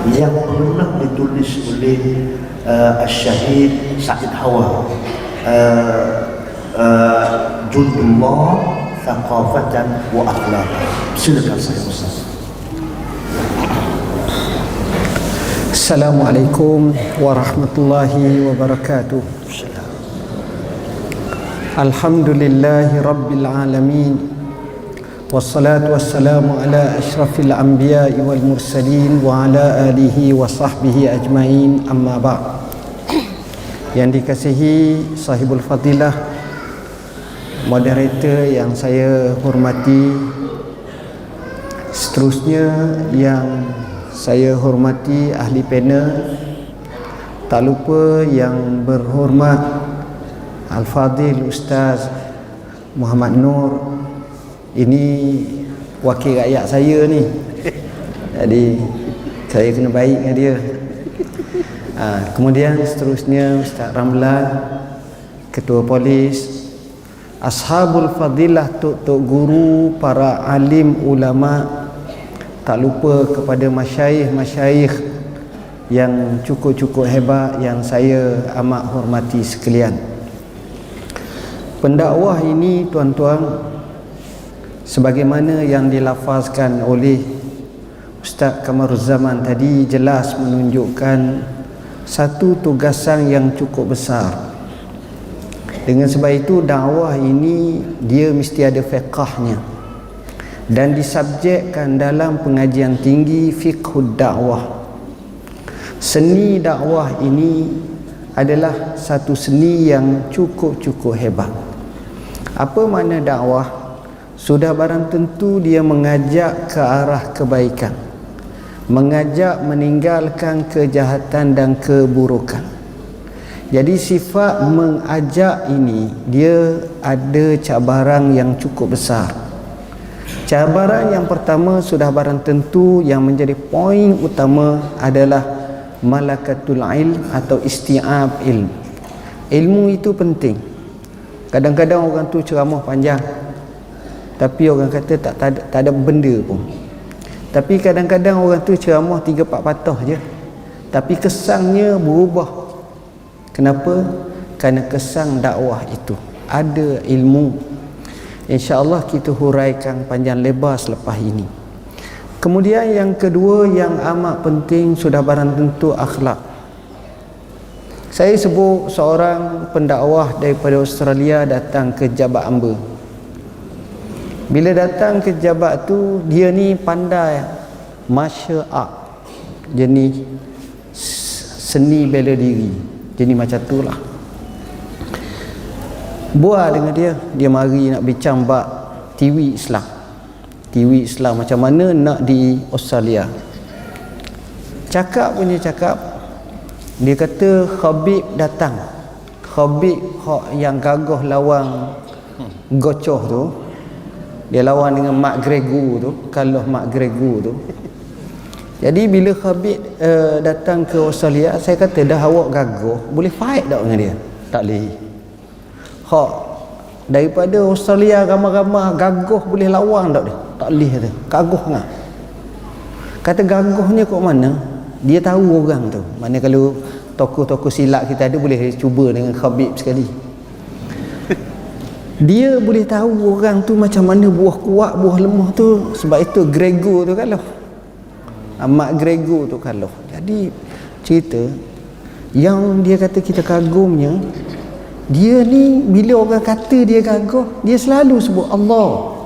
yang pernah ditulis oleh Syahid Sa'id Hawa, Jundullah Thaqafatan wa Akhlaqan. Silakan saya Ustaz. Assalamualaikum warahmatullahi wabarakatuh. Alhamdulillahi rabbil alamin. Wassalatu wassalamu ala asyrafil anbiya'i wal mursalin wa ala alihi wa sahbihi ajmain, amma ba'd. Yang dikasihi sahibul fadilah, moderator yang saya hormati, seterusnya yang saya hormati ahli panel, tak lupa yang berhormat Al-Fadhil Ustaz Muhammad Nur. Ini wakil rakyat saya ni, jadi saya kena baik dengan dia. Kemudian seterusnya Ustaz Ramlan, Ketua Polis, Ashabul Fadilah, tok-tok guru, para alim ulama, tak lupa kepada masyayikh-masyayikh yang cukup-cukup hebat yang saya amat hormati sekalian. Pendakwah ini tuan-tuan, sebagaimana yang dilafazkan oleh Ustaz Kamaruzzaman tadi, jelas menunjukkan satu tugasan yang cukup besar. Dengan sebab itu dakwah ini dia mesti ada fiqahnya, dan disubjekkan dalam pengajian tinggi fiqhud dakwah. Seni dakwah ini adalah satu seni yang cukup-cukup hebat. Apa makna dakwah? Sudah barang tentu dia mengajak ke arah kebaikan, mengajak meninggalkan kejahatan dan keburukan. Jadi sifat mengajak ini dia ada cabaran yang cukup besar. Cabaran yang pertama sudah barang tentu yang menjadi poin utama adalah malakatul ilm atau isti'ab ilm. Ilmu itu penting. Kadang-kadang orang tu ceramah panjang, tapi orang kata tak ada benda pun. Tapi kadang-kadang orang tu ceramah 3-4 patah je, tapi kesannya berubah. Kenapa? Kerana kesan dakwah itu ada ilmu. InsyaAllah kita huraikan panjang lebar selepas ini. Kemudian yang kedua yang amat penting sudah barang tentu akhlak. Saya sebut seorang pendakwah daripada Australia datang ke Jabal Amba. Bila datang ke Jabal tu, dia ni pandai martial art, jenis seni bela diri, jenis macam tu lah. Buat dengan dia mari nak bincang bab TV Islam. TV Islam macam mana nak di Australia. Cakap punya cakap, dia kata Khabib datang. Khabib yang gagah lawan Gocoh tu, dia lawan dengan McGregor tu, kalau McGregor tu. Jadi bila Khabib datang ke Australia, saya kata dah awak gagah, boleh fight tak dengan dia? Tak boleh. Daripada Australia ramai-ramai gagah boleh lawan tak dia? Tak boleh kata. Gagah ngah. Kata gagahnya kat mana? Dia tahu orang tu. Mana kalau tokoh-tokoh silat kita ada, boleh cuba dengan Khabib sekali. Dia boleh tahu orang tu macam mana buah kuat, buah lemah tu. Sebab itu Gregor tu kalah. Mak Gregor tu kalah. Jadi cerita yang dia kata kita kagumnya, dia ni bila orang kata dia gagah, dia selalu sebut Allah.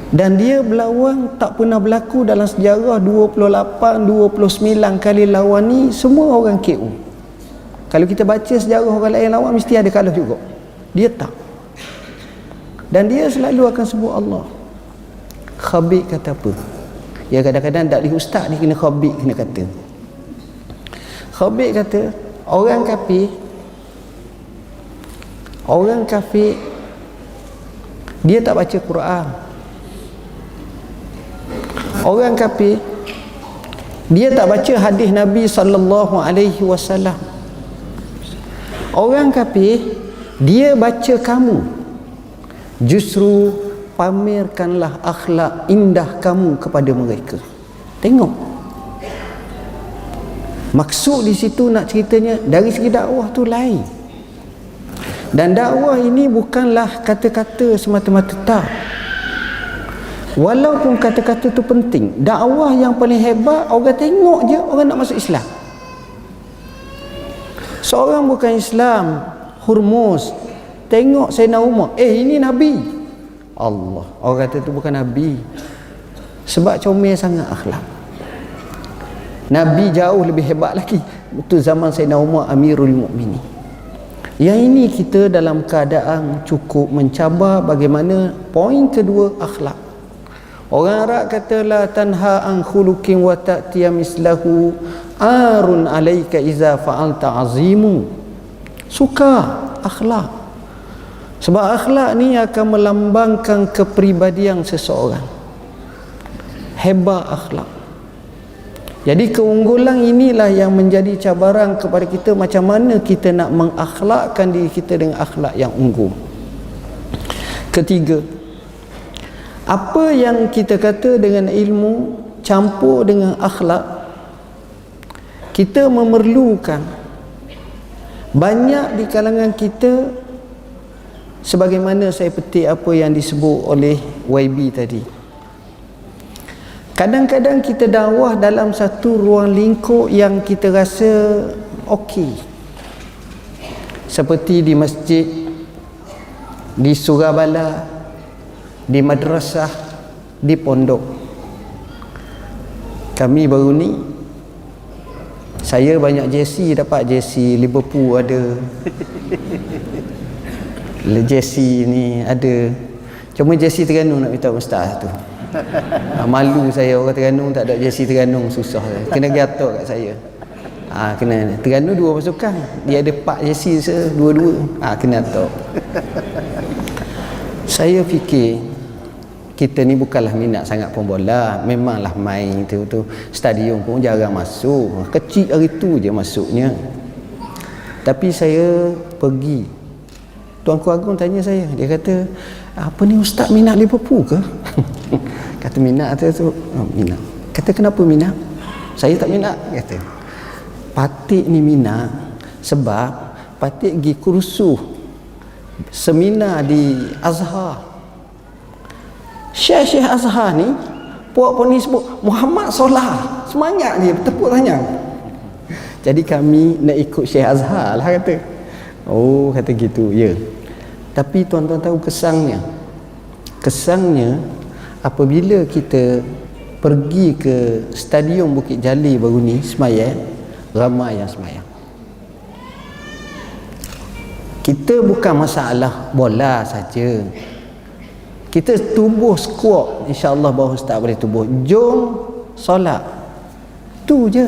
Dan dia berlawan tak pernah berlaku dalam sejarah 28-29 kali lawan ni semua orang KO. Kalau kita baca sejarah orang lain lawan mesti ada kalah juga. Dia tak. Dan dia selalu akan sebut Allah. Khabib kata apa? Ya kadang-kadang tak boleh ustaz ni kena Khabib kena kata. Khabib kata orang kafir dia tak baca Quran. Orang kafir dia tak baca hadis Nabi sallallahu alaihi wasallam. Orang kafir dia baca kamu. Justru pamerkanlah akhlak indah kamu kepada mereka. Tengok Maksud di situ nak ceritanya dari segi dakwah tu lain. Dan dakwah ini bukanlah kata-kata semata-mata, tak. Walaupun kata-kata tu penting, dakwah yang paling hebat orang tengok je orang nak masuk Islam. Seorang bukan Islam, Hormuz, tengok Sayyidina Umar, ini Nabi. Allah, orang kata tu bukan Nabi. Sebab comel sangat akhlak. Nabi jauh lebih hebat lagi. Itu zaman Sayyidina Umar Amirul Mukminin. Yang ini kita dalam keadaan cukup mencabar bagaimana poin kedua, akhlak. Orang Arab kata la tanha an khuluqin wa ta'tiya mislahu arun alaika iza fa'alta azimu. Suka akhlak. Sebab akhlak ni akan melambangkan kepribadian seseorang. Hebat akhlak. Jadi keunggulan inilah yang menjadi cabaran kepada kita, macam mana kita nak mengakhlakkan diri kita dengan akhlak yang unggul. Ketiga, apa yang kita kata dengan ilmu campur dengan akhlak, kita memerlukan banyak di kalangan kita, sebagaimana saya petik apa yang disebut oleh YB tadi. Kadang-kadang kita dakwah dalam satu ruang lingkup yang kita rasa okey. Seperti di masjid, di surabala, di madrasah, di pondok. Kami baru ni, saya banyak jersey, dapat jersey Liverpool ada. Jersey ni ada. Cuma jersey Terengganu nak minta ustaz tu. Malu saya, orang Terengganu tak ada jersey Terengganu, susah. Kena gatok kat saya. Kena Terengganu dua pasukan, dia ada 4 jersey dua-dua. Kena gatok. Saya fikir kita ni bukanlah minat sangat pun bola. Memanglah main tu stadium pun jarang masuk. Kecil hari tu je masuknya. Tapi saya pergi, Tuanku Agung tanya saya, dia kata, apa ni ustaz minat Liverpool ke? Kata minat tu, minat. Kata kenapa minat? Saya tak minat, kata. Patik ni minat sebab Patik pergi kursus seminar di Azhar. Syekh Azhar ni puak ni sebut Muhammad Solah, semangat dia bertepuk tangan. Jadi kami nak ikut Syekh Azhar lah, kata. Oh, kata gitu, ya. Tapi tuan-tuan tahu kesannya apabila kita pergi ke stadium Bukit Jalil baru ni semayang, ramai yang semayang. Kita bukan masalah bola saja, kita tubuh squat, insya-Allah baru ustaz boleh tubuh. Jom solat, tu je.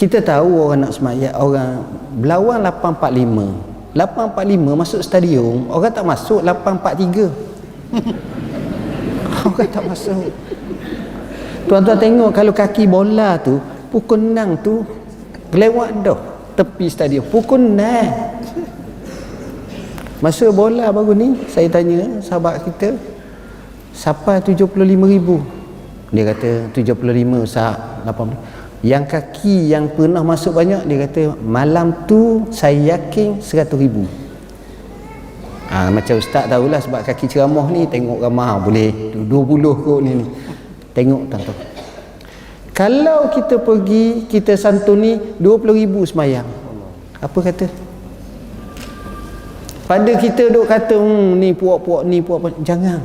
Kita tahu orang nak semayang, orang berlawan 8.45 masuk stadium, orang tak masuk 8.43. Orang tak masuk. Tuan-tuan tengok kalau kaki bola tu pukul 6 tu lewat dah tepi stadium pukul 6. Masa bola baru ni saya tanya sahabat kita, siapa 75,000? Dia kata 75 Ustaz, 80. Yang kaki yang pernah masuk banyak, dia kata malam tu saya yakin 100,000. Macam ustaz tahulah, sebab kaki ceramah ni tengok ramah boleh 20 kot ni. Tengok tuan-tuan, kalau kita pergi kita santuni 20,000 semayang, apa kata? Pada kita duk kata ni puak-puak ni puak-puak, jangan.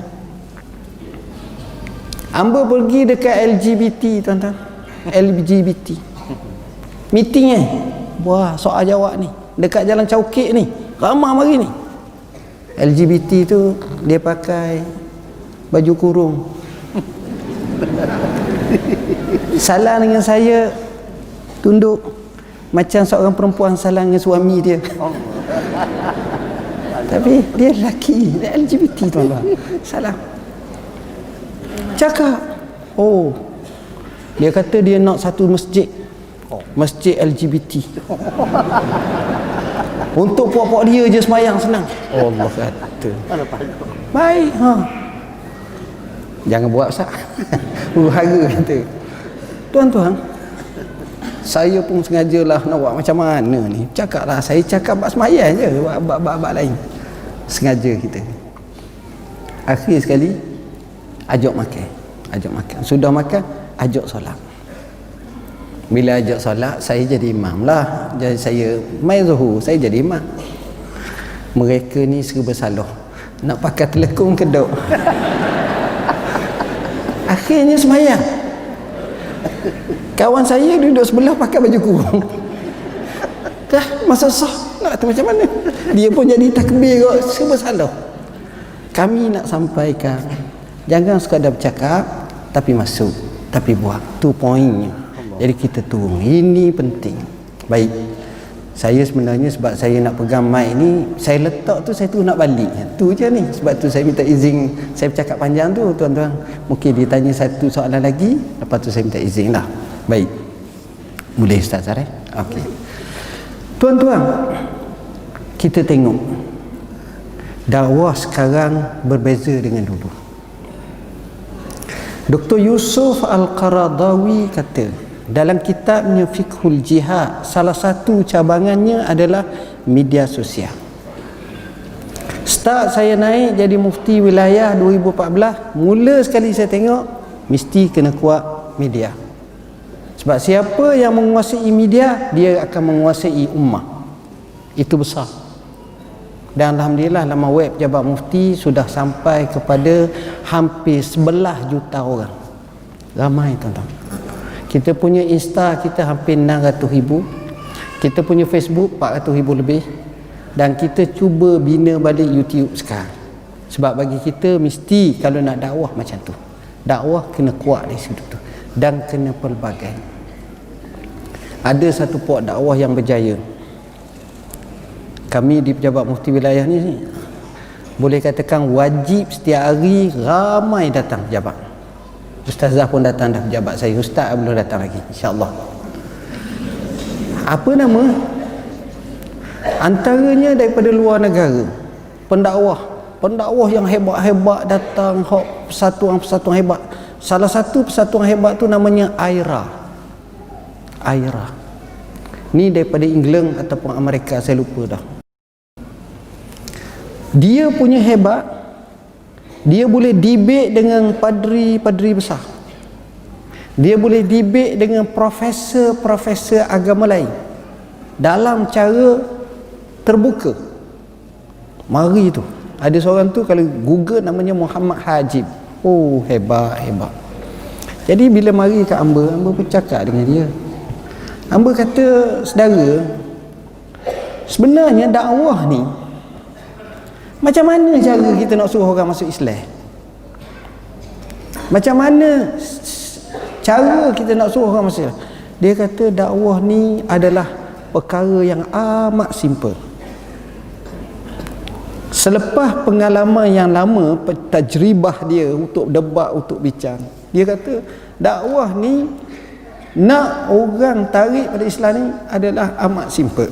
Hamba pergi dekat LGBT tuan-tuan, LGBT meeting wah soal jawab ni dekat Jalan Caukik ni, ramai mari ni. LGBT tu dia pakai baju kurung, salam dengan saya tunduk macam seorang perempuan salam dengan suami dia. Tapi dia lelaki, dia LGBT tuan-tuan, salam cakap, dia kata dia nak satu masjid, masjid LGBT untuk puak-puak dia je semayang senang. Allah kata baik, jangan buat Ustaz. Berharga kata. Tuan-tuan, Saya pun sengajalah nak buat macam mana ni. Cakaplah, saya cakap bab sembahyang je, bab lain. Sengaja kita. Akhir sekali ajak makan. Sudah makan, ajak solat. Bila ajak solat, saya jadi imam lah. Jadi saya mai zuhur, saya jadi imam. Mereka ni serba salah. Nak pakai telekung kedok. Akhirnya sembahyang. Kawan saya duduk sebelah pakai baju kurung. Dah masa sah nak kata macam mana? Dia pun jadi takbir kot, serba salah. Kami nak sampaikan, jangan sekadar bercakap tapi masuk, tapi buat. Tu poinnya. Jadi kita turun. Ini penting. Baik. Saya sebenarnya sebab saya nak pegang mic ni, saya letak tu saya terus nak balik. Tu je ni. Sebab tu saya minta izin. Saya bercakap panjang tu tuan-tuan. Mungkin dia tanya satu soalan lagi, lepas tu saya minta izin lah. Baik. Boleh Ustaz Sareh? Okey. Tuan-tuan, kita tengok dakwah sekarang berbeza dengan dulu. Dr. Yusuf Al-Qaradawi kata dalam kitabnya Fiqhul Jihad, salah satu cabangannya adalah media sosial. Start saya naik jadi mufti wilayah 2014, mula sekali saya tengok mesti kena kuat media. Sebab siapa yang menguasai media, dia akan menguasai ummah. Itu besar. Dan alhamdulillah laman web Jabat Mufti sudah sampai kepada hampir 11 juta orang. Ramai tuan-tuan. Kita punya Insta kita hampir 600,000. Kita punya Facebook 400,000 lebih. Dan kita cuba bina balik YouTube sekarang. Sebab bagi kita mesti kalau nak dakwah macam tu, dakwah kena kuat dari situ tu. Dan kena pelbagai. Ada satu pok dakwah yang berjaya. Kami di Pejabat Mufti Wilayah ni boleh katakan wajib setiap hari ramai datang pejabat. Ustazah pun datang dah pejabat saya. Ustaz belum datang lagi, insya-Allah. Apa nama? Antaranya daripada luar negara. Pendakwah yang hebat-hebat datang, persatuan hebat. Salah satu persatuan hebat tu namanya AIRA. Ni daripada England ataupun Amerika, saya lupa dah. Dia punya hebat, dia boleh debate dengan padri besar. Dia boleh debate dengan profesor agama lain dalam cara terbuka. Mari tu. Ada seorang tu kalau Google namanya Muhammad Hajib. Oh, hebat. Jadi bila mari kat Amba pun cakap dengan dia. Amba kata, saudara, sebenarnya dakwah ni macam mana cara kita nak suruh orang masuk Islam? Macam mana cara kita nak suruh orang masuk Islam? Dia kata dakwah ni adalah perkara yang amat simple. Selepas pengalaman yang lama, tajribah dia untuk debat, untuk bincang, dia kata dakwah ni nak orang tarik pada Islam ni adalah amat simple.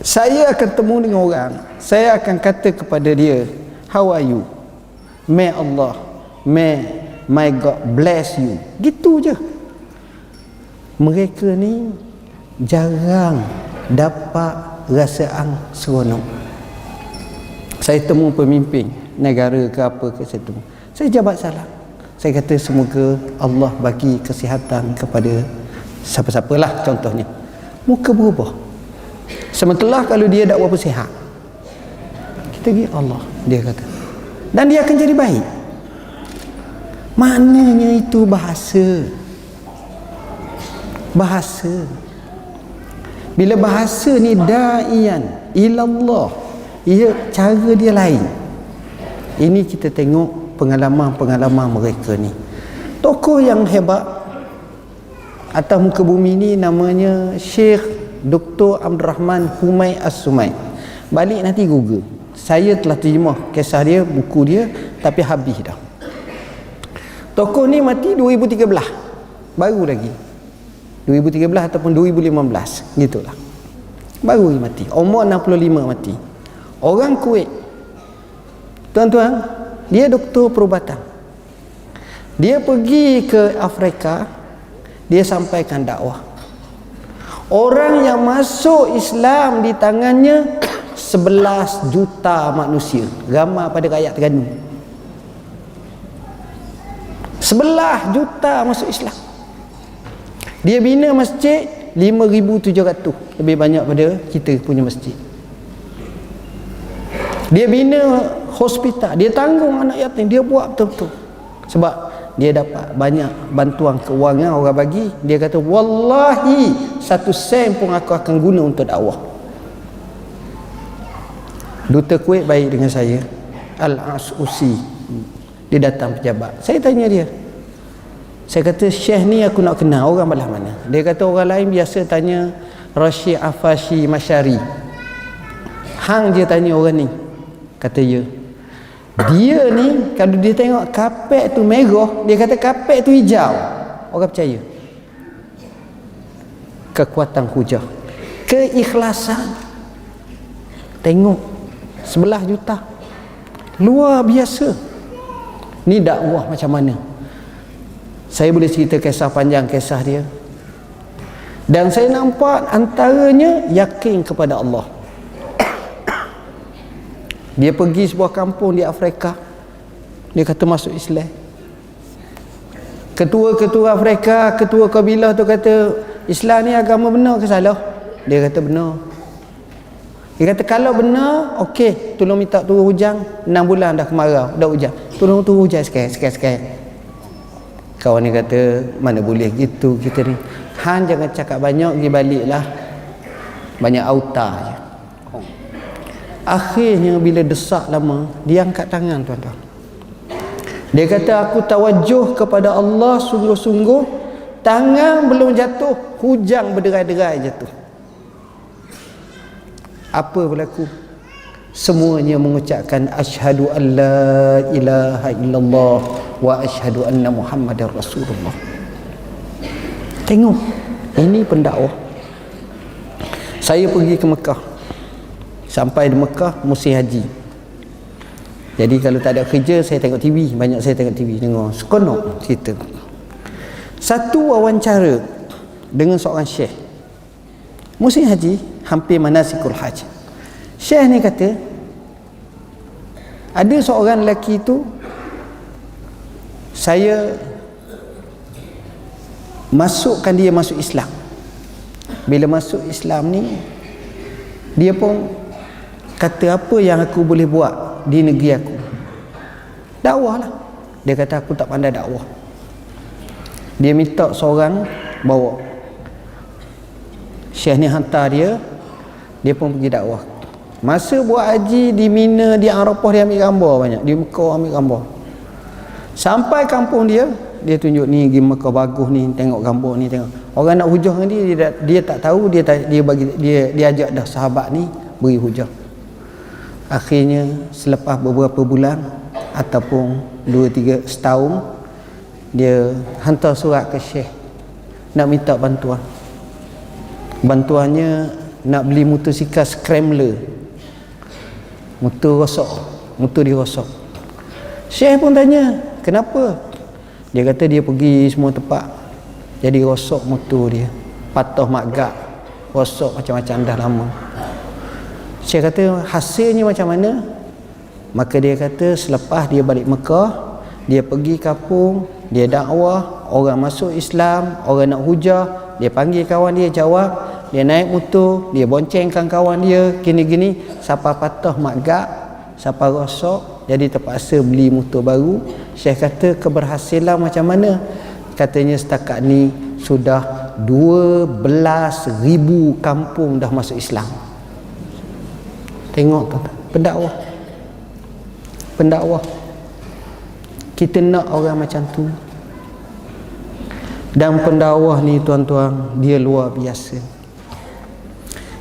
Saya akan temu dengan orang, saya akan kata kepada dia, how are you? May Allah, my God bless you. Gitu je. Mereka ni jarang dapat rasaan seronok. Saya temu pemimpin negara ke apa ke, saya temu, saya jabat salam, saya kata semoga Allah bagi kesihatan kepada siapa-siapalah contohnya. Muka berubah. Sementara kalau dia dakwah sihat, kita pergi Allah, dia kata, dan dia akan jadi baik. Maknanya itu bahasa. Bila bahasa ni da'iyan ilallah, ia cara dia lain. Ini kita tengok pengalaman mereka ni. Tokoh yang hebat atas muka bumi ni namanya Syekh Dr. Abdul Rahman Humay As-Sumay. Balik nanti Google. Saya telah terjemah kisah dia, buku dia, tapi habis dah. Tokoh ni mati 2013. Baru lagi. 2013 ataupun 2015, gitulah. Baru mati. Umur 65 mati. Orang Kuwait. Tuan-tuan, dia doktor perubatan. Dia pergi ke Afrika, dia sampaikan dakwah. Orang yang masuk Islam di tangannya 11 juta manusia. Ramai pada rakyat Terengganu. 11 juta masuk Islam. Dia bina masjid 5,700, lebih banyak pada kita punya masjid. Dia bina hospital, dia tanggung anak yatim, dia buat betul-betul. Sebab dia dapat banyak bantuan kewangan orang bagi. Dia kata, wallahi 1 sen pun aku akan guna untuk dakwah. Duta Kuwait baik dengan saya, Al-Asusi. Dia datang pejabat, saya tanya dia, saya kata, Syekh ni aku nak kenal, orang belah mana? Dia kata, orang lain biasa tanya Rashid Afashi Masyari, hang dia tanya orang ni. Kata ya, dia ni kalau dia tengok kapet tu merah, dia kata kapet tu hijau, orang percaya. Kekuatan hujah, keikhlasan. Tengok 11 juta, luar biasa. Ni dakwah macam mana? Saya boleh cerita kisah panjang kisah dia. Dan saya nampak antaranya yakin kepada Allah. Dia pergi sebuah kampung di Afrika, dia kata masuk Islam. Ketua-ketua Afrika, ketua kabilah tu kata, Islam ni agama benar ke salah? Dia kata benar. Dia kata kalau benar, okey, tolong minta turun hujan. 6 bulan dah kemarau, dah hujan, tolong turun hujan sekali. Kawan ni kata, mana boleh gitu kita ni. Han jangan cakap banyak, pergi balik lah. Banyak auta je. Akhirnya bila desak lama, dia angkat tangan, tuan-tuan. Dia kata, aku tawajuh kepada Allah sungguh-sungguh. Tangan belum jatuh, hujan berderai-derai jatuh. Apa berlaku? Semuanya mengucapkan asyhadu an la ilaha illallah wa asyhadu anna Muhammadar Rasulullah. Tengok, ini pendakwah. Saya pergi ke Mekah. Sampai di Mekah musim haji. Jadi kalau tak ada kerja, saya tengok TV, banyak saya tengok TV, tengok seronok cerita. Satu wawancara dengan seorang syekh. Musim haji, hampir manasikul haj. Syekh ni kata, ada seorang lelaki tu, saya masukkan dia masuk Islam. Bila masuk Islam ni, dia pun kata, apa yang aku boleh buat di negeri aku? Dakwah lah. Dia kata, aku tak pandai dakwah. Dia minta seorang bawa. Syekh ni hantar dia, dia pun pergi dakwah. Masa buat haji di Mina, di Arafah, dia ambil gambar banyak. Di Mekah ambil gambar. Sampai kampung dia, dia tunjuk ni pergi Mekah bagus ni, tengok gambar ni, tengok. Orang nak hujah dengan dia tak tahu, dia ajak dah sahabat ni beri hujah. Akhirnya selepas beberapa bulan ataupun 2-3 setahun, dia hantar surat ke Syekh nak minta bantuan. Bantuannya nak beli motosikal scrambler, motor dia rosak. Syekh pun tanya, kenapa? Dia kata dia pergi semua tempat, jadi rosak motor dia, patah magak, rosak macam-macam dah lama. Syekh kata, hasilnya macam mana? Maka dia kata, selepas dia balik Mekah, dia pergi kampung, dia dakwah, orang masuk Islam, orang nak hujah, dia panggil kawan dia jawab, dia naik motor, dia boncengkan kawan dia, gini-gini, siapa patah magak, siapa rosak, jadi terpaksa beli motor baru. Syekh kata, keberhasilan macam mana? Katanya setakat ni sudah 12,000 kampung dah masuk Islam. Tengok tuan-tuan, pendakwah. Kita nak orang macam tu. Dan pendakwah ni tuan-tuan, dia luar biasa.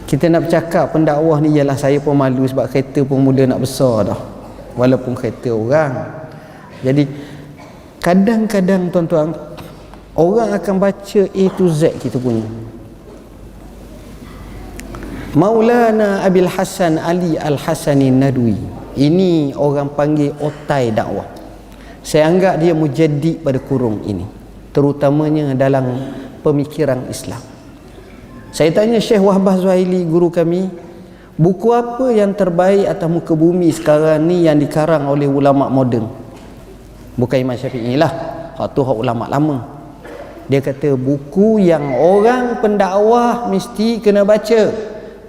Kita nak bercakap pendakwah ni, ialah saya pun malu sebab kereta pun mula nak besar dah, walaupun kereta orang. Jadi kadang-kadang tuan-tuan, orang akan baca A to Z kita punya. Maulana Abil Hasan Ali Al-Hasani Nadwi, ini orang panggil otai dakwah. Saya anggap dia mujaddid pada kurung ini, terutamanya dalam pemikiran Islam. Saya tanya Syekh Wahbah Zuhaili, guru kami, buku apa yang terbaik atas muka bumi sekarang ni yang dikarang oleh ulama moden? Bukan Imam Syafi'i lah, hak tu hak ulama lama. Dia kata buku yang orang pendakwah mesti kena baca.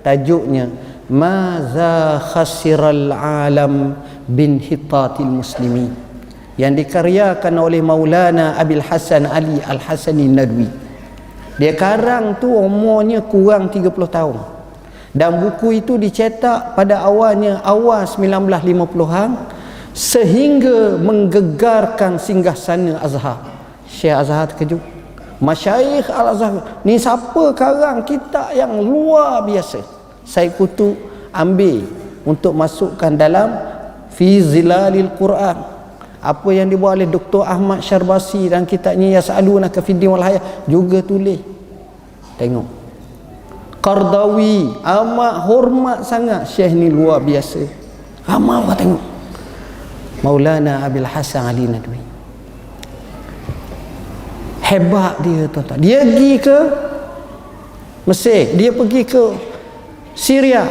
Tajuknya Maza Khasiral Alam bin Hitatil Muslimin, yang dikaryakan oleh Maulana Abil Hasan Ali Al-Hasani Nadwi. Dia karang tu umurnya kurang 30 tahun. Dan buku itu dicetak pada awal 1950-an sehingga menggegarkan singgahsana Azhar. Syekh Azhar terkejut. Masyayikh Al-Azhar ni siapa karang kitab yang luar biasa. Syekh Qutb ambil untuk masukkan dalam Fi Zilalil Quran. Apa yang dibuat oleh Dr. Ahmad Syarbasi dan kitabnya Yas'alunaka Fid Din wal Hayah juga tulis. Tengok. Qardawi amat hormat sangat Syekh ni, luar biasa. Ramai orang tengok. Maulana Abil Hasan Ali Nadwi. Hebat dia, tuan-tuan. Dia pergi ke Mesir, dia pergi ke Syria.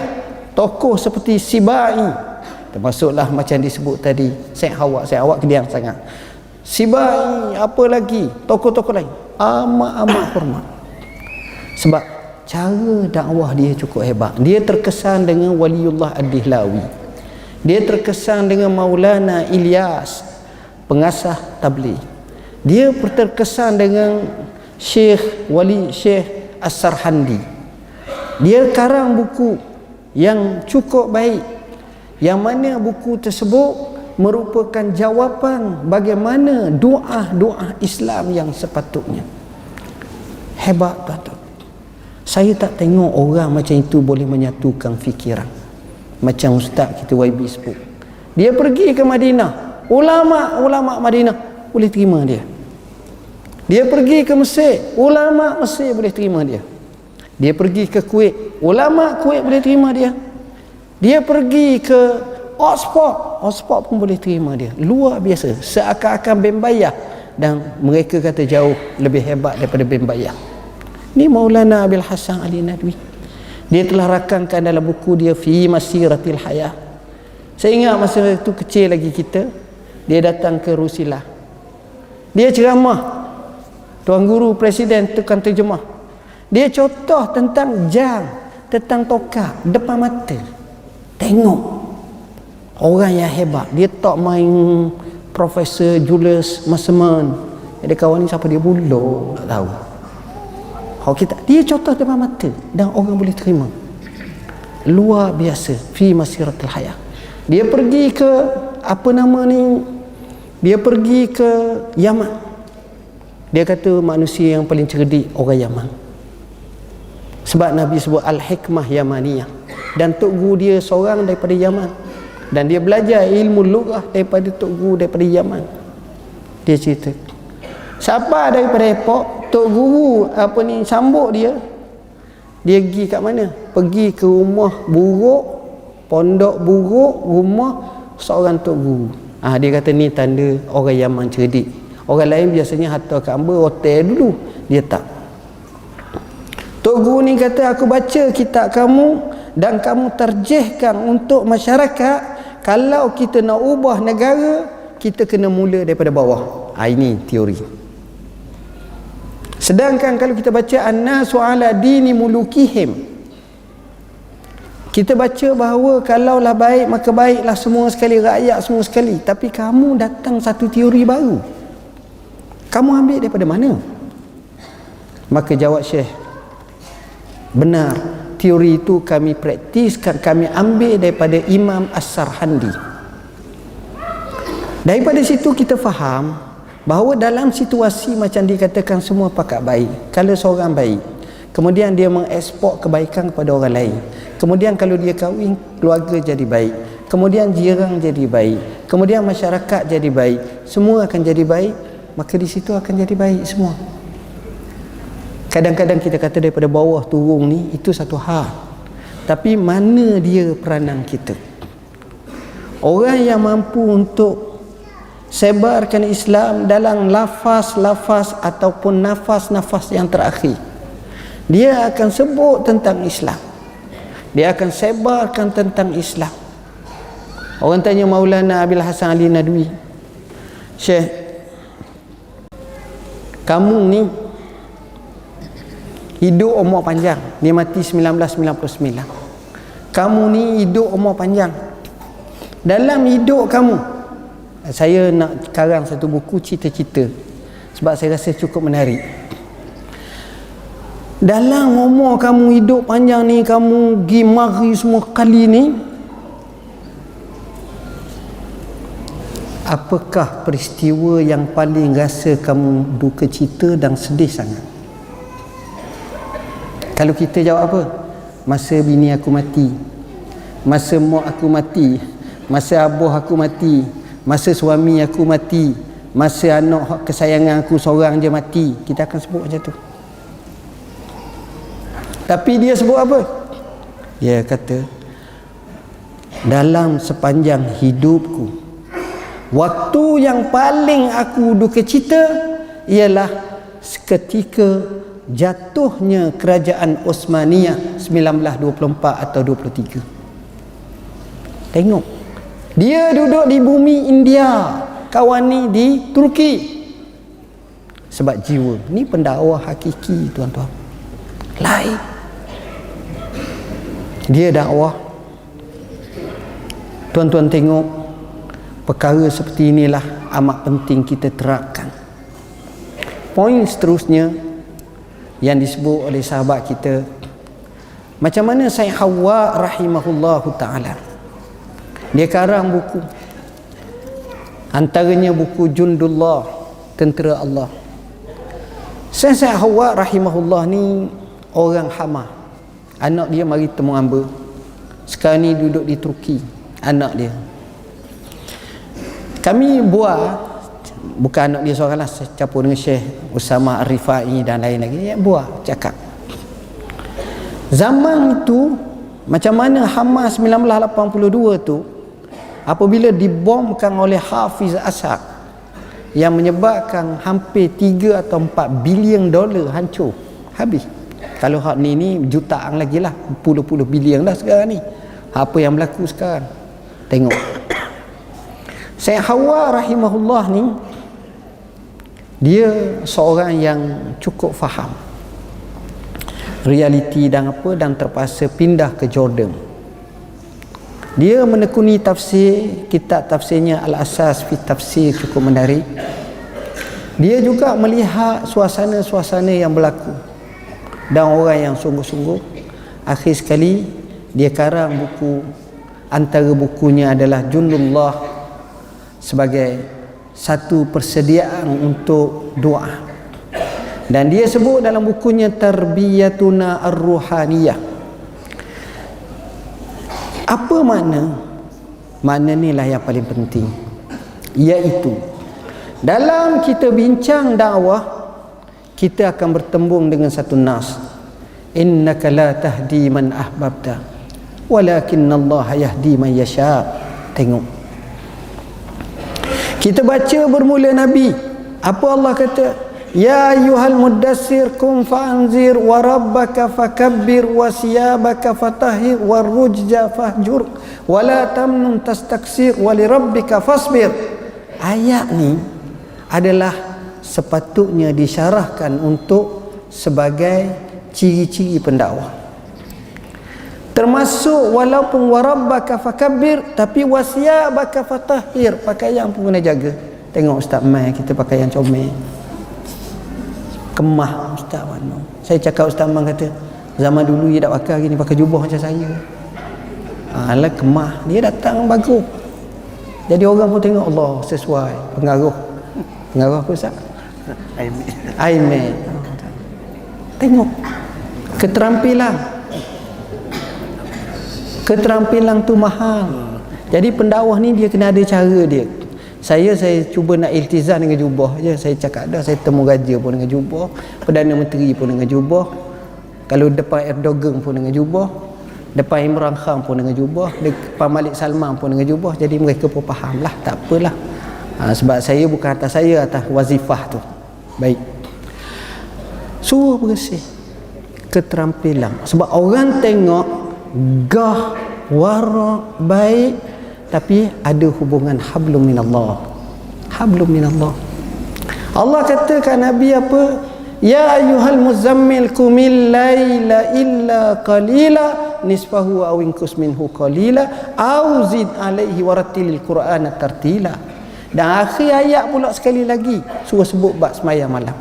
Tokoh seperti Sibai, termasuklah macam disebut tadi Syekh Awak kediam sangat. Sibai, apa lagi tokoh-tokoh lain, amat hormat. Sebab cara dakwah dia cukup hebat. Dia terkesan dengan Waliullah Ad-Dihlawi, dia terkesan dengan Maulana Ilyas, pengasas tabligh. Dia terkesan dengan Syekh As-Sarhandi. Dia karang buku yang cukup baik, yang mana buku tersebut merupakan jawapan bagaimana doa-doa Islam yang sepatutnya. Hebat, tuan-tuan. Saya tak tengok orang macam itu boleh menyatukan fikiran macam ustaz kita YB sebut. Dia pergi ke Madinah, ulama Madinah boleh terima dia. Dia pergi ke Mesir, ulama Mesir boleh terima dia. Dia pergi ke Kuwait, ulama Kuwait boleh terima dia. Dia pergi ke Oxford pun boleh terima dia. Luar biasa. Seakan-akan Bembayah, dan mereka kata jauh lebih hebat daripada Bembayah. Ni Maulana Abil Hasan Ali Nadwi. Dia telah rakamkan dalam buku dia Fi Masiratil Hayah. Saya ingat masa itu kecil lagi kita, dia datang ke Rusilah. Dia ceramah. Tuan Guru Presiden tukang terjemah. Dia contoh tentang jam, tentang tokak depan mata. Tengok orang yang hebat. Dia tak main Profesor Julius Masseman. Ada kawan ni siapa dia buluk, tak tahu. Dia contoh depan mata dan orang boleh terima. Luar biasa. Fi Masiratul Hayah. Dia pergi ke dia pergi ke Yaman. Dia kata manusia yang paling cerdik orang Yaman. Sebab Nabi sebut Al-Hikmah Yamaniyah. Dan Tok Guru dia seorang daripada Yaman. Dan dia belajar ilmu lughah daripada Tok Guru daripada Yaman. Dia cerita. Siapa daripada Epok, Tok Guru sambut dia. Dia pergi kat mana? Pergi ke rumah buruk, pondok buruk, rumah seorang Tok Guru. Dia kata ni tanda orang Yaman cerdik. Orang lain biasanya hantar kat hamba hotel dulu. Dia tak. Tok Guru ni kata, aku baca kitab kamu dan kamu terjihkan untuk masyarakat. Kalau kita nak ubah negara, kita kena mula daripada bawah. Ini teori. Sedangkan kalau kita baca An-nasu ala dini mulukihim, kita baca bahawa kalaulah baik maka baiklah semua sekali, rakyat semua sekali. Tapi kamu datang satu teori baru. Kamu ambil daripada mana? Maka jawab Syekh, benar, teori itu kami praktiskan, kami ambil daripada Imam As-Sarhandi. Daripada situ kita faham bahawa dalam situasi macam dikatakan semua pakat baik, kalau seorang baik, kemudian dia mengeksport kebaikan kepada orang lain, kemudian kalau dia kahwin, keluarga jadi baik, kemudian jiran jadi baik, kemudian masyarakat jadi baik, semua akan jadi baik, maka di situ akan jadi baik semua. Kadang-kadang kita kata daripada bawah turun ni, itu satu hal. Tapi mana dia peranan kita? Orang yang mampu untuk sebarkan Islam dalam lafaz-lafaz ataupun nafas-nafas yang terakhir. Dia akan sebut tentang Islam, dia akan sebarkan tentang Islam. Orang tanya Maulana Abil Hasan Ali Nadwi, Syekh, kamu ni hidup umur panjang. Dia mati 1999. Kamu ni hidup umur panjang. Dalam hidup kamu, saya nak karang satu buku cita-cita sebab saya rasa cukup menarik. Dalam umur kamu hidup panjang ni, kamu pergi mari semua kali ni, apakah peristiwa yang paling rasa kamu duka cita dan sedih sangat? Kalau kita jawab apa? Masa bini aku mati, masa mak aku mati, masa abah aku mati, masa suami aku mati, masa anak kesayangan aku seorang je mati, kita akan sebut macam tu. Tapi dia sebut apa? Dia kata, dalam sepanjang hidupku, waktu yang paling aku duka cita ialah seketika jatuhnya kerajaan Osmaniyah 1924 atau 23. Tengok, dia duduk di bumi India, kawan ni di Turki. Sebab jiwa ni pendakwah hakiki, tuan-tuan. Lain. Dia dakwah. Tuan-tuan tengok, perkara seperti inilah amat penting kita terapkan. Poin seterusnya yang disebut oleh sahabat kita, macam mana Sayyid Hawa rahimahullahu ta'ala, dia karang buku, antaranya buku Jundullah, Tentera Allah. Sayyid Hawa rahimahullah ni orang Hama. Anak dia mari temu hamba. Sekarang ni duduk di Turki, anak dia. Kami buat, bukan anak dia seorang lah, campur dengan Syekh Usama Ar-Rifai dan lain lagi, dia buat cakap zaman itu macam mana Hamas 1982 tu apabila dibomkan oleh Hafiz Assad yang menyebabkan hampir 3 atau 4 bilion dolar hancur habis. Kalau hak ni jutaan lagi lah, puluh-puluh bilion dah sekarang ni. Apa yang berlaku sekarang, tengok. Sayyid Hawa rahimahullah ni, dia seorang yang cukup faham realiti dan apa, dan terpaksa pindah ke Jordan. Dia menekuni tafsir, kitab tafsirnya Al-Asas fi Tafsir cukup menarik. Dia juga melihat suasana-suasana yang berlaku dan orang yang sungguh-sungguh. Akhir sekali dia karang buku, antara bukunya adalah Jundullah, sebagai satu persediaan untuk doa. Dan dia sebut dalam bukunya Tarbiyatuna Ar-Ruhaniyah. Apa makna? Makna inilah yang paling penting, iaitu dalam kita bincang dakwah, kita akan bertembung dengan satu nas, innaka la tahdi man ahbabta walakinnallaha yahdi man yasha. Tengok, kita baca bermula Nabi, apa Allah kata? Ya ayyuhal muddassir kum fa'anzir wa rabbaka fakabbir wa siyabaka fatahhir wa rujza fahjur wa la tamnun tastaksir wa li rabbika fasbir. Ayat ni adalah sepatutnya disyarahkan untuk sebagai ciri-ciri pendakwah. Termasuk walaupun warabbaka fakabbir, tapi wasiyabaka fatahhir, pakaian pun kena jaga. Tengok Ustaz Mai kita pakaian comel, kemah Ustaz mana. Saya cakap Ustaz Man kata zaman dulu dia tak pakai gini, pakai jubah macam saya. Alah kemah, dia datang bagus. Jadi orang pun tengok Allah sesuai pengaruh. Pengaruh apa Ustaz? Aimet. Tengok keterampilan tu mahal. Jadi pendakwah ni dia kena ada cara dia. Saya cuba nak iltizam dengan jubah je. Saya cakap dah, saya temu raja pun dengan jubah, Perdana Menteri pun dengan jubah, kalau depan Erdogan pun dengan jubah, depan Imran Khan pun dengan jubah, depan Malik Salman pun dengan jubah. Jadi mereka pun faham lah, tak apalah. Sebab saya bukan atas saya, atas wazifah tu. Baik, suruh bersih. keterampilan. Sebab orang tengok gah, wara, baik, tapi ada hubungan hablum minallah. Hablum minallah. Allah katakan Nabi apa? Ya ayyuhal muzammil qumil laila illa qalila nisfahu aw inqus minhu qalila aw zid alaihi warattilil qur'ana tartila. Dan akhir ayat pula sekali lagi suruh sebut bab sembahyang malam.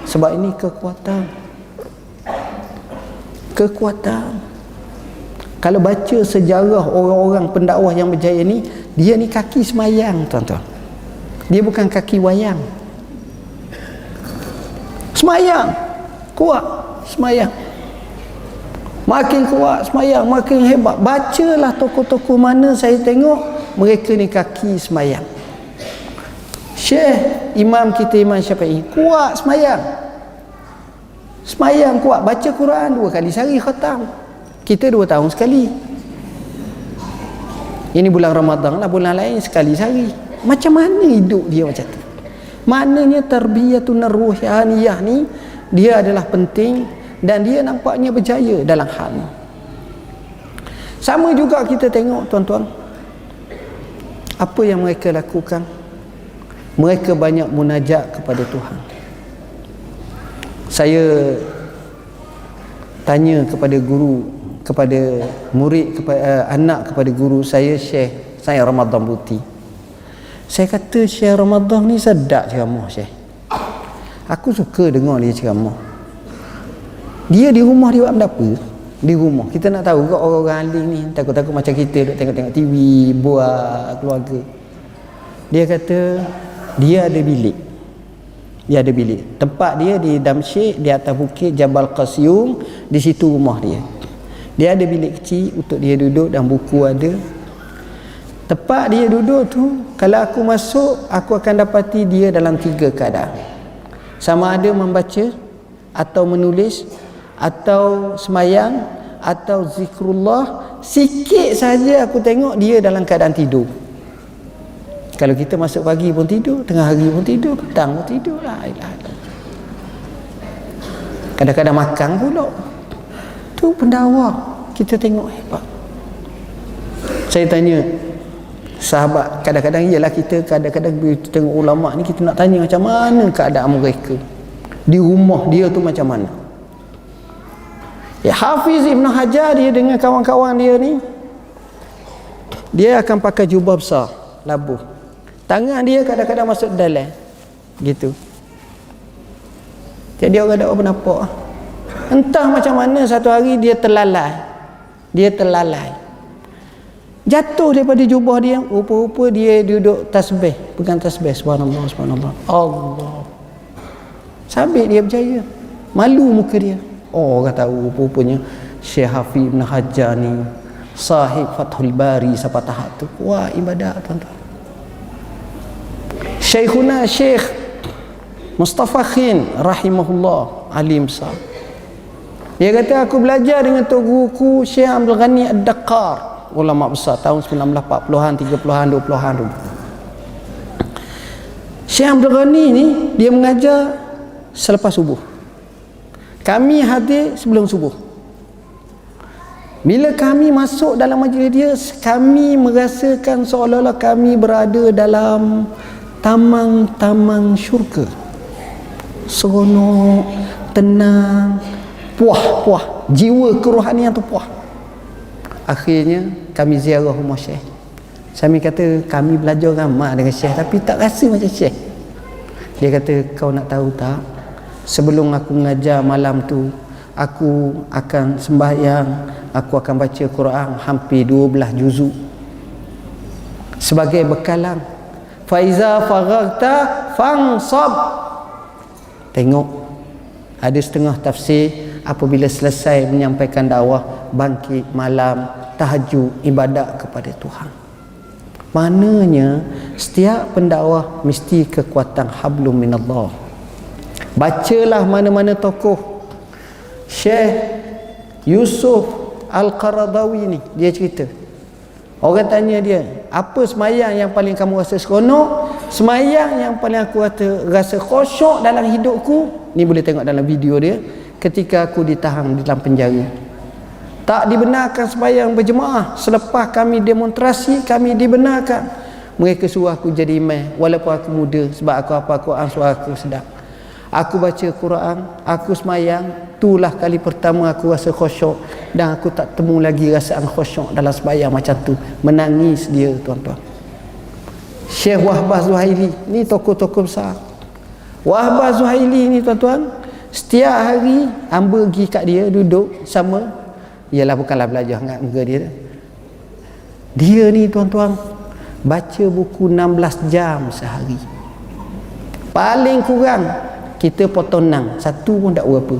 Sebab ini kekuatan. Kalau baca sejarah orang-orang pendakwah yang berjaya ni, dia ni kaki sembahyang, tuan-tuan. Dia bukan kaki wayang. Sembahyang kuat, sembahyang makin kuat, sembahyang makin hebat. Bacalah tokoh-tokoh mana saya tengok mereka ni kaki sembahyang. Syekh Imam kita Imam Syafi'i kuat sembahyang, sembahyang kuat, baca Quran 2 kali sehari khatam. Kita 2 tahun sekali. Ini bulan Ramadan lah, bulan lain sekali sehari. Macam mana hidup dia macam tu? Maknanya tarbiyatun ruhaniyah ni dia adalah penting dan dia nampaknya berjaya dalam hal ni. Sama juga kita tengok tuan-tuan, apa yang mereka lakukan. Mereka banyak munajat kepada Tuhan. Saya tanya kepada guru, kepada murid, kepada anak kepada guru saya, Syekh saya Ramadan Buti. Saya kata, Syekh Ramadan ni sedap ceramah Syekh. Aku suka dengar dia ceramah. Dia di rumah dia buat apa? Di rumah. Kita nak tahu ke orang-orang alim ni takut-takut macam kita duk tengok-tengok TV, buat keluarga. Dia kata dia ada bilik. Dia ada bilik. Tempat dia di Damsyik, di atas bukit Jabal Qasyum, di situ rumah dia. Dia ada bilik kecil untuk dia duduk dan buku ada. Tempat dia duduk tu, kalau aku masuk, aku akan dapati dia dalam 3 keadaan. Sama ada membaca, atau menulis, atau semayang, atau zikrullah. Sikit saja aku tengok dia dalam keadaan tidur. Kalau kita masuk pagi pun tidur, tengah hari pun tidur, petang pun tidur lah. Kadang-kadang makan pula. Tu pendakwa, kita tengok hebat. Saya tanya sahabat, kadang-kadang ialah kita kadang-kadang bila kita tengok ulama ni, kita nak tanya macam mana keadaan mereka di rumah dia tu macam mana. Ya, Hafiz Ibn Hajar dia dengan kawan-kawan dia ni, dia akan pakai jubah besar labuh, tangan dia kadang-kadang masuk dalam gitu. Jadi orang tak nampak, entah macam mana satu hari dia terlalai, jatuh daripada jubah dia. Rupa-rupa dia duduk tasbih, pegang tasbih, subhanallah, subhanallah, Allah. Sabit dia berjaya. Malu muka dia. Oh, orang tahu rupa-rupanya Syekh Hafiz Ibn Hajar ni sahib Fathul Bari sampai tahap tu. Wah, ibadat tuan-tuan. Syekhuna Syekh Mustafa Khin rahimahullah, alim besar. Dia kata, aku belajar dengan tok guruku Syekh Abdul Ghani Ad-Daqqar, ulama besar tahun 1940-an, 30-an, 20-an dulu. Syekh Abdul Ghani ni dia mengajar selepas subuh. Kami hadir sebelum subuh. Bila kami masuk dalam majlis dia, kami merasakan seolah-olah kami berada dalam taman-taman syurga. Seronok, tenang, puas, jiwa kerohanian tu puas. Akhirnya kami ziarah rumah Syekh. Kami kata kami belajar ramai dengan Syekh tapi tak rasa macam Syekh. Dia kata, kau nak tahu tak, sebelum aku mengajar malam tu, aku akan sembahyang, aku akan baca Quran hampir 12 juzuk sebagai bekalan. Faiza faragta fansab. Tengok, ada setengah tafsir, apabila selesai menyampaikan dakwah, bangkit malam, tahajud, ibadat kepada Tuhan. Maknanya setiap pendakwah mesti kekuatan hablum minallah. Bacalah mana-mana tokoh. Syekh Yusuf Al-Qaradawi ni, dia cerita, orang tanya dia, apa semayang yang paling kamu rasa seronok? Semayang yang paling aku rasa khusyuk dalam hidupku, ni boleh tengok dalam video dia, ketika aku ditahan di dalam penjara. Tak dibenarkan sembahyang berjemaah. Selepas kami demonstrasi, kami dibenarkan. Mereka suruh aku jadi imam walaupun aku muda, sebab aku hafal Quran, suara aku sedap. Aku baca Quran, aku sembahyang, itulah kali pertama aku rasa khusyuk, dan aku tak temu lagi rasaan khusyuk dalam sembahyang macam tu. Menangis dia, tuan-tuan. Syekh Wahbah Zuhaili ni tokoh-tokoh besar. Wahbah Zuhaili ni, tuan-tuan, setiap hari hamba pergi kat dia duduk sama. Ialah bukanlah belajar dengan muka dia. Dia ni, tuan-tuan, baca buku 16 jam sehari. Paling kurang kita potong 6, satu pun tak berapa.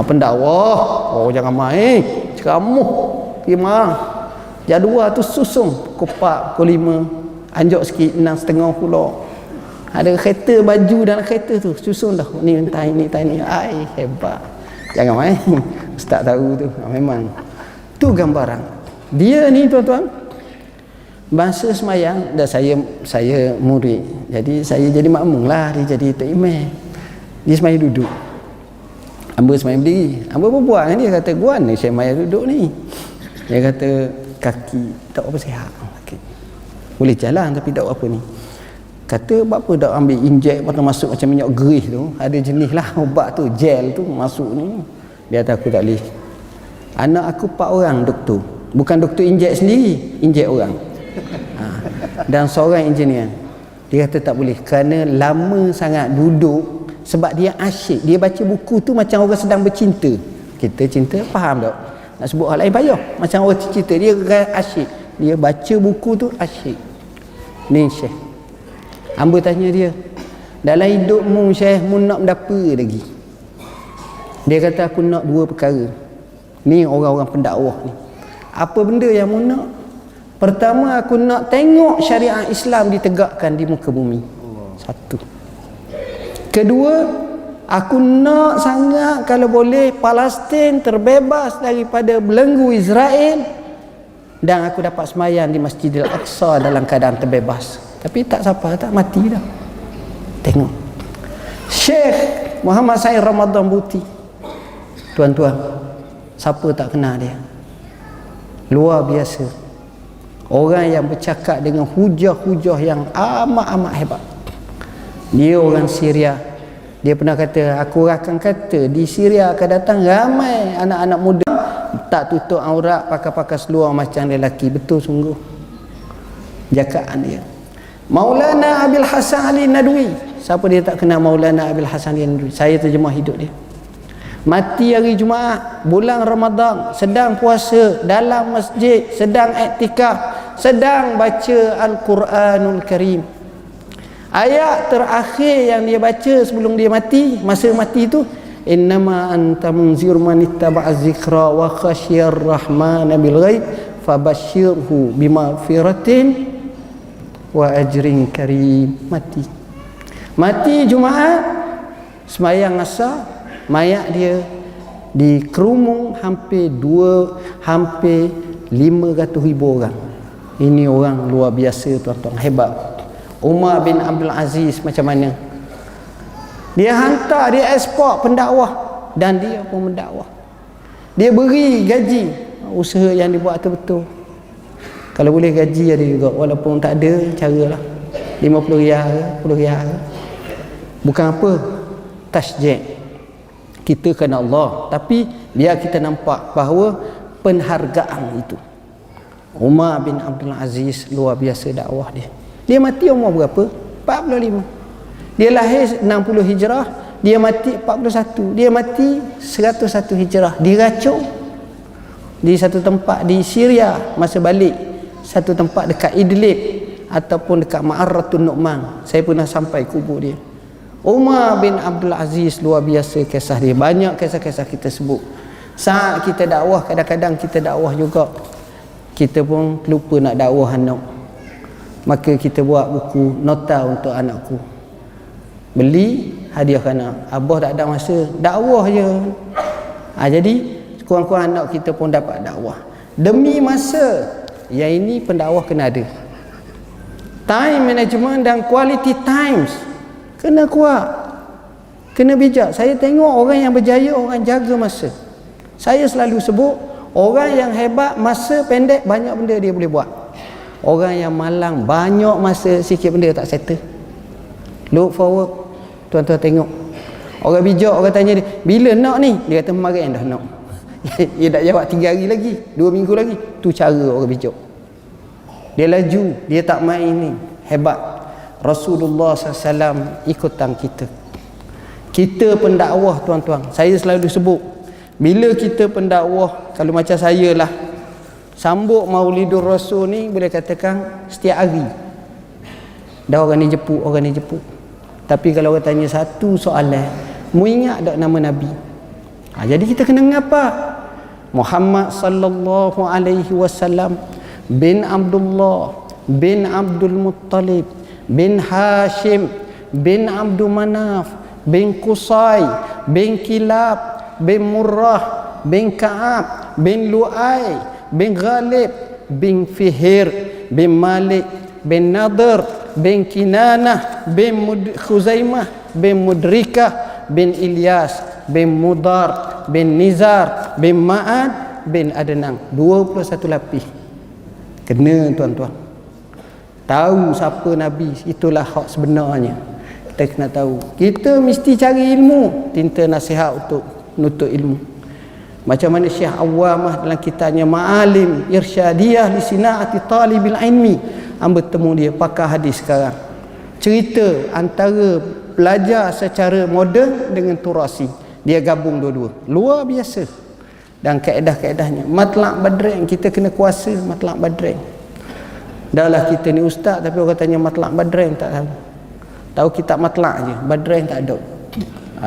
Pendakwah, oh jangan main, ceramah, pergi marah. Jadual tu susung pukul 4, pukul 5, anjak sikit 6.30 pula. Ada kereta baju dalam kereta tu susun dah, ni entah ini entah ini. Ai, hebat. Jangan main. Ustaz tahu tu. Memang tu gambaran dia ni, tuan-tuan. Masa semayang dah, saya murid, jadi saya jadi makmum lah, dia jadi tok imam. Dia semayang duduk, hamba semayang berdiri. Hamba berbual dengan dia, kata, "Guan ni saya semayang duduk ni." Dia kata, "Kaki tak apa sihat, kaki boleh jalan tapi tak apa ni." Kata, "Buat apa tak ambil injek atau masuk macam minyak gerih tu, ada jenis lah ubat tu, gel tu masuk ni." Dia kata, "Aku tak boleh. Anak aku 4 orang doktor, bukan doktor injek sendiri, injek orang. Dan seorang engineer." Dia kata tak boleh, kerana lama sangat duduk. Sebab dia asyik, dia baca buku tu macam orang sedang bercinta. Kita cinta faham tak, nak sebut hal lain payah. Macam orang cinta, dia asyik, dia baca buku tu asyik. Ni Syekh, hamba tanya dia, dalam hidupmu Syekh, mu nak apa lagi? Dia kata, aku nak 2 perkara. Ni orang-orang pendakwah ni. Apa benda yang mu nak? Pertama, aku nak tengok syariat Islam ditegakkan di muka bumi. Satu. Kedua, aku nak sangat kalau boleh Palestin terbebas daripada belenggu Israel, dan aku dapat semayang di Masjidil Aqsa dalam keadaan terbebas. Tapi tak siapa, tak mati dah. Tengok Syekh Muhammad Said Ramadan Buti, tuan-tuan, siapa tak kenal dia? Luar biasa. Orang yang bercakap dengan hujah-hujah yang amat-amat hebat. Dia orang Syria. Dia pernah kata, aku akan kata di Syria akan datang ramai anak-anak muda tak tutup aurat, pakai-pakai seluar macam lelaki. Betul sungguh jakaan dia. Maulana Abil Hasan Ali Nadwi. Siapa dia tak kenal Maulana Abil Hasan Ali Nadwi? Saya terjemah hidup dia. Mati hari Jumaat, bulan Ramadan, sedang puasa dalam masjid, sedang iktikaf, sedang baca Al-Quranul Karim. Ayat terakhir yang dia baca sebelum dia mati, masa mati tu, innama anta munzir man ittaba'a zikra wa khasyiyar rahman bil ghaib fabashshirhu bimaghfiratin wa ajrin karim. Mati Jumaat, sembahyang asar, mayat dia dikerumung hampir 500,000 orang. Ini orang luar biasa, tuan-tuan, hebat. Umar bin Abdul Aziz macam mana? Dia hantar, dia ekspor pendakwah, dan dia pun mendakwah. Dia beri gaji, usaha yang dibuat tu betul. Kalau boleh gaji ada juga, walaupun tak ada, caralah 50 riyal, 10 riyal. Bukan apa, tasjid kita kerana Allah, tapi biar kita nampak bahawa penghargaan itu. Umar bin Abdul Aziz luar biasa dakwah dia. Dia mati umur berapa? 45. Dia lahir 60 Hijrah, dia mati 41. Dia mati 101 Hijrah. Diracun di satu tempat di Syria masa balik, satu tempat dekat Idlib ataupun dekat Ma'arratun Nu'man. Saya pernah sampai kubur dia. Umar bin Abdul Aziz luar biasa kisah dia. Banyak kisah-kisah kita sebut. Saat kita dakwah, kadang-kadang kita dakwah juga, kita pun lupa nak dakwah anak. Maka kita buat buku nota untuk anakku, beli hadiah anak. Abah tak ada masa, dakwah je. Jadi kurang-kurang anak kita pun dapat dakwah. Demi masa, yang ini pendakwah kena ada time management dan quality times kena kuat. Kena bijak. Saya tengok orang yang berjaya, orang jaga masa. Saya selalu sebut, orang yang hebat masa pendek, banyak benda dia boleh buat. Orang yang malang banyak masa, sikit benda tak settle. Look forward. Tuan-tuan tengok, orang bijak, orang tanya dia, bila nak ni? Dia kata kemarin dah nak. Dia tak jawab 3 hari lagi, 2 minggu lagi. Tu cara orang bijak. Dia laju, dia tak main ni. Hebat. Rasulullah SAW ikutan kita. Kita pendakwah, tuan-tuan, saya selalu sebut, bila kita pendakwah, kalau macam saya lah, sambut Maulidur Rasul ni boleh katakan setiap hari. Dah orang ni jepuk, orang ni jepuk. Tapi kalau orang tanya satu soalan, mu ingat tak nama Nabi? Jadi kita kena ngapa? Muhammad sallallahu alaihi wasallam bin Abdullah bin Abdul Muttalib bin Hashim bin Abdul Manaf bin Qusay bin Kilab bin Murrah bin Ka'ab bin Lu'ay bin Ghalib bin Fihir bin Malik bin Nadr bin Kinanah bin Khuzaimah bin Mudrikah bin Ilyas bin Mudar bin Nizar bin Ma'ad bin Adnan. 21 lapis. Kena, tuan-tuan. Tahu siapa Nabi, itulah hak sebenarnya. Kita kena tahu. Kita mesti cari ilmu, tinta nasihat untuk nuntut ilmu. Macam mana Syekh Awamah dalam kitabnya Ma'alim Irsyadiyah li Sina'ati Talibil Ilmi, bertemu dia pakar hadis sekarang, cerita antara belajar secara moden dengan turasi, dia gabung dua-dua, luar biasa. Dan kaedah-kaedahnya matlak badreng, kita kena kuasa matlak badreng. Dahlah kita ni ustaz, tapi orang tanya matlak badreng tak tahu. Tahu kitab matlak je, badreng tak ada.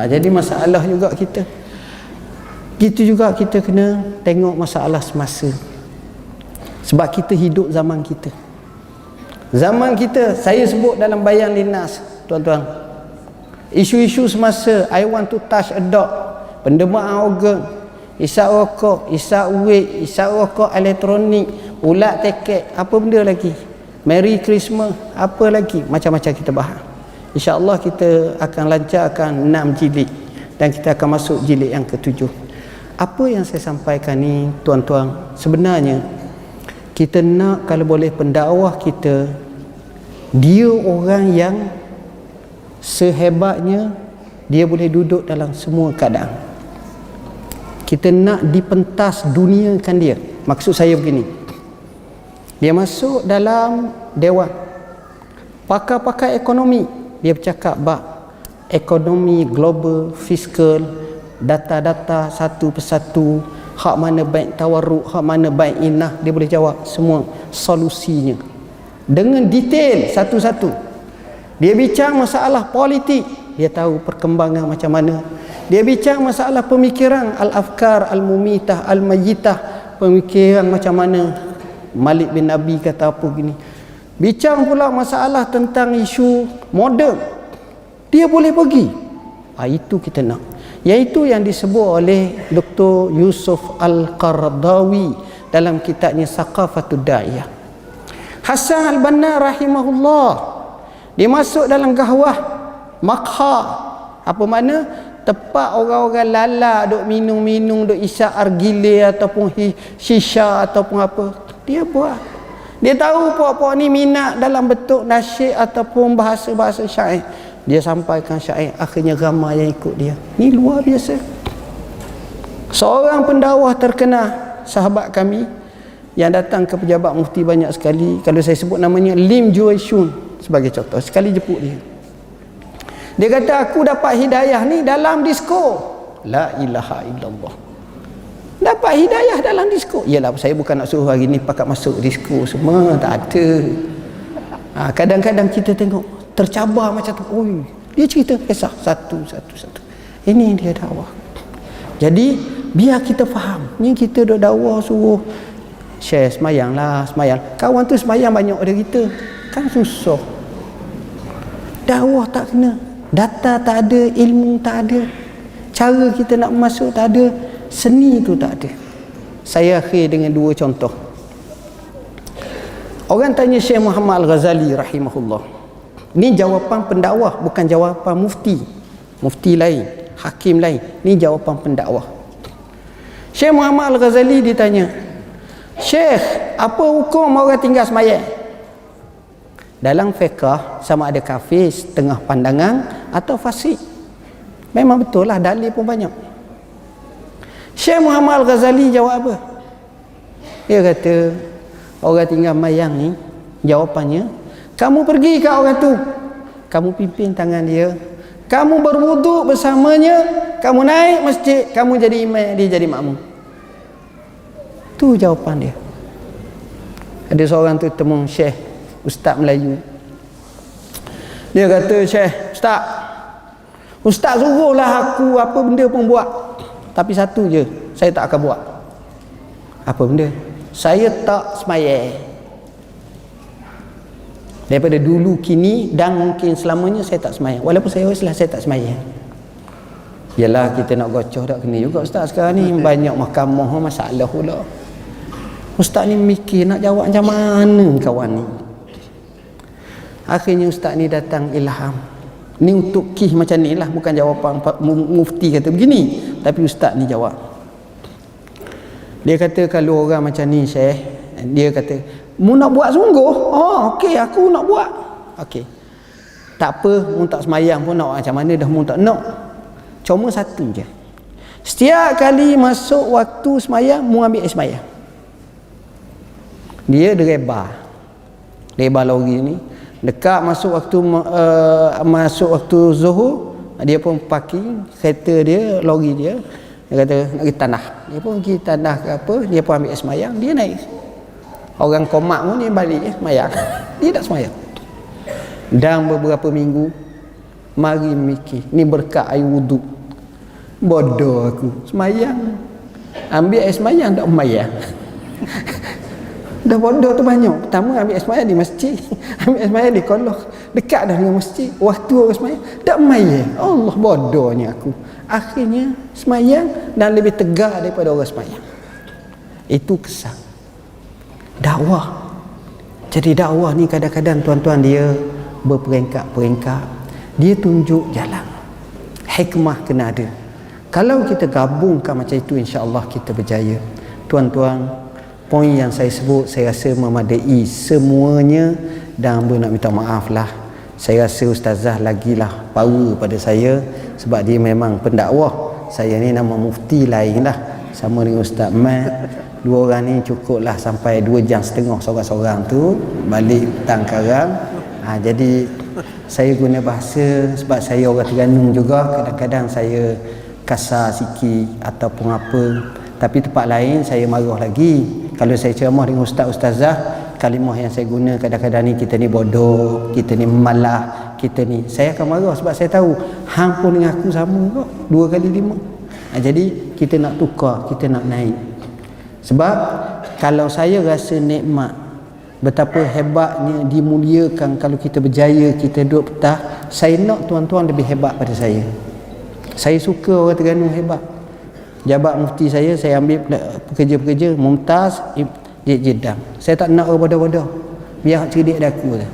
Jadi masalah juga kita. Gitu juga kita kena tengok masalah semasa. Sebab kita hidup zaman kita. Zaman kita, saya sebut dalam Bayan Linnas, tuan-tuan. Isu-isu semasa, I want to touch a dog, pendemaan organ, isap rokok, isap weed, isap rokok elektronik, ulat teket, apa benda lagi? Merry Christmas, apa lagi? Macam-macam kita bahas. InsyaAllah kita akan lancarkan 6 jilid dan kita akan masuk jilid yang ke-7. Apa yang saya sampaikan ni, tuan-tuan, sebenarnya kita nak kalau boleh pendakwah kita, dia orang yang sehebatnya dia boleh duduk dalam semua keadaan. Kita nak dipentas duniakan dia. Maksud saya begini, dia masuk dalam dewan pakar-pakar ekonomi, dia bercakap bab ekonomi global, fiskal, data-data satu persatu, hak mana baik tawarruk, hak mana baik inah, dia boleh jawab semua solusinya dengan detail satu-satu. Dia bincang masalah politik, dia tahu perkembangan macam mana. Dia bincang masalah pemikiran al-afkar al-mumitah al-mayyitah, pemikiran macam mana Malik bin Nabi kata apa gini. Bincang pula masalah tentang isu moden, dia boleh pergi. Itu kita nak. Iaitu yang disebut oleh Dr. Yusuf Al-Qaradawi dalam kitabnya Saqafatud Da'iyah. Hasan Al-Banna rahimahullah, dia masuk dalam gahwah makha, apa mana tempat orang-orang lala duk minum-minum, duk isap argile ataupun shisha ataupun apa, dia buat. Dia tahu puak-puak ni minat dalam bentuk nasyid ataupun bahasa-bahasa syair, dia sampaikan syair, akhirnya ramai yang ikut dia. Ni luar biasa. Seorang pendakwah terkenal, sahabat kami yang datang ke pejabat mufti banyak sekali, kalau saya sebut namanya Lim Jue Shun sebagai contoh, sekali jemput dia. Dia kata aku dapat hidayah ni dalam disko. La ilaha illallah. Dapat hidayah dalam disko. Yalah, saya bukan nak suruh hari ni pakat masuk disko semua, tak ada. Kadang-kadang kita tengok tercabar macam tu. Oi, dia cerita kisah satu. Ini dia dakwah. Jadi biar kita faham, ni kita dah dakwah suruh share semayang lah, semayang. Kawan tu semayang banyak dari kita, kan susah. Dakwah tak kena, data tak ada, ilmu tak ada, cara kita nak masuk tak ada, seni tu tak ada. Saya akhir dengan 2 contoh. Orang tanya Syekh Muhammad Al-Ghazali rahimahullah. Ini jawapan pendakwah, bukan jawapan mufti. Mufti lain, hakim lain. Ni jawapan pendakwah. Syekh Muhammad Al-Ghazali ditanya, Syekh, apa hukum orang tinggal sembahyang? Dalam fiqh sama ada kafir setengah pandangan atau fasik. Memang betul lah, dalil pun banyak. Syekh Muhammad Al-Ghazali jawab apa? Dia kata, orang tinggal sembahyang ni, jawapannya, kamu pergi ke orang tu, kamu pimpin tangan dia, kamu berwuduk bersamanya, kamu naik masjid, kamu jadi imam, dia jadi makmum. Tu jawapan dia. Ada seorang tu temu Syekh Ustaz Melayu. Dia kata, Syekh, Ustaz suruhlah aku apa benda pun buat, tapi satu je saya tak akan buat. Apa benda? Saya tak sembahyang. Daripada dulu, kini dan mungkin selamanya saya tak sembahyang. Walaupun saya tak sembahyang. Yalah, kita nak gocoh tak kena juga Ustaz sekarang ni. Banyak mahkamah masalah pula. Ustaz ni mikir nak jawab macam mana kawan ni. Akhirnya Ustaz ni datang ilham. Ni untuk kih macam ni lah, bukan jawapan mufti kata begini, tapi Ustaz ni jawab. Dia kata kalau orang macam ni Syekh, dia kata, mu nak buat sungguh? Oh okey, aku nak buat. Okey, tak apa, mu tak semayang pun nak macam mana dah, mu tak nak. Cuma satu je, setiap kali masuk waktu semayang, mu ambil air semayang. Dia driver lori ni, dekat masuk waktu zuhur, dia pun parking kereta dia, lori dia. Dia kata nak pergi tanah, dia pun pergi tanah ke apa, dia pun ambil air semayang, dia naik. Orang komak pun dia balik semayang. Dia tak semayang. Dan beberapa minggu, mari mikir, ni berkat air wuduk. Bodoh aku, semayang, ambil air semayang tak semayang. Dah bodoh tu banyak. Pertama ambil air semayang di masjid, ambil air semayang di kolok, dekat dah dengan masjid, waktu orang semayang tak semayang. Allah, bodohnya aku. Akhirnya semayang dan lebih tegak daripada orang semayang. Itu kesan dakwah. Jadi dakwah ni kadang-kadang tuan-tuan dia berperingkat-peringkat, dia tunjuk jalan. Hikmah kena ada. Kalau kita gabungkan macam itu, insya-Allah kita berjaya. Tuan-tuan, poin yang saya sebut saya rasa memadai semuanya, dan hamba nak minta maaf lah, saya rasa ustazah lagilah power pada saya sebab dia memang pendakwah. Saya ni nama mufti lain lah, sama dengan Ustaz Mat. Dua orang ni cukup lah sampai 2 jam setengah seorang-seorang tu balik petang karang. Jadi saya guna bahasa sebab saya orang Terengganu juga, kadang-kadang saya kasar sikit ataupun apa, tapi tempat lain saya marah lagi. Kalau saya ceramah dengan ustaz-ustazah, kalimah yang saya guna kadang-kadang ni, kita ni bodoh, kita ni malah, kita ni, saya akan marah sebab saya tahu hang pun dengan aku sama kok, 2 kali 5. Jadi kita nak tukar, kita nak naik. Sebab kalau saya rasa nikmat, betapa hebatnya dimuliakan kalau kita berjaya, kita duduk petah, saya nak tuan-tuan lebih hebat pada saya. Saya suka orang Terengganu hebat. Jabat mufti saya ambil pekerja-pekerja Mumtaz Jeddah. Saya tak nak orang bodoh-bodoh, biar cerdik dah aku lah.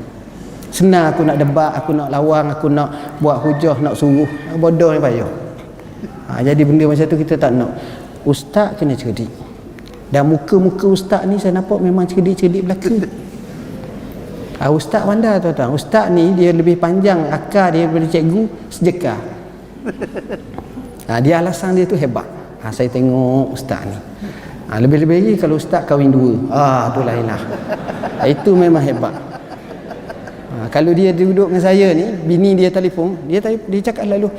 Senang aku nak debat, aku nak lawang, aku nak buat hujah, nak suruh. Bodoh ni payah. Jadi benda macam tu kita tak nak. Ustaz kena cerdik. Dan muka-muka ustaz ni saya nampak memang cerdik-cerdik belaka. Ustaz pandai tuan-tuan. Ustaz ni dia lebih panjang akar dia daripada cikgu sejekah. Dia alasan dia tu hebat. Saya tengok ustaz ni. Lebih-lebih lagi kalau ustaz kahwin 2. Tu lain lah. Itu memang hebat. Kalau dia duduk dengan saya ni, bini dia telefon, dia cakap lalu,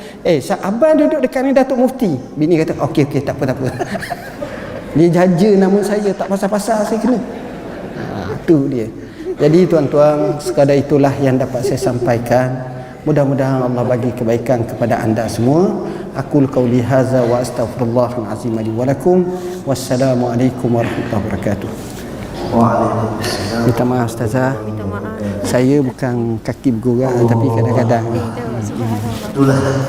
abang duduk dekat ni Datuk Mufti. Bini kata, okey, tak apa. Dia jaja nama saya, tak pasal-pasal saya kena. Tu dia. Jadi tuan-tuan, sekadar itulah yang dapat saya sampaikan. Mudah-mudahan Allah bagi kebaikan kepada anda semua. Aqul qauli hadza wa astaghfirullahal azim li wa lakum. Wassalamualaikum warahmatullahi wabarakatuh. Waalaikumsalam. Minta maaf ustazah. Saya bukan kaki bergurau, tapi kadang-kadang Itulah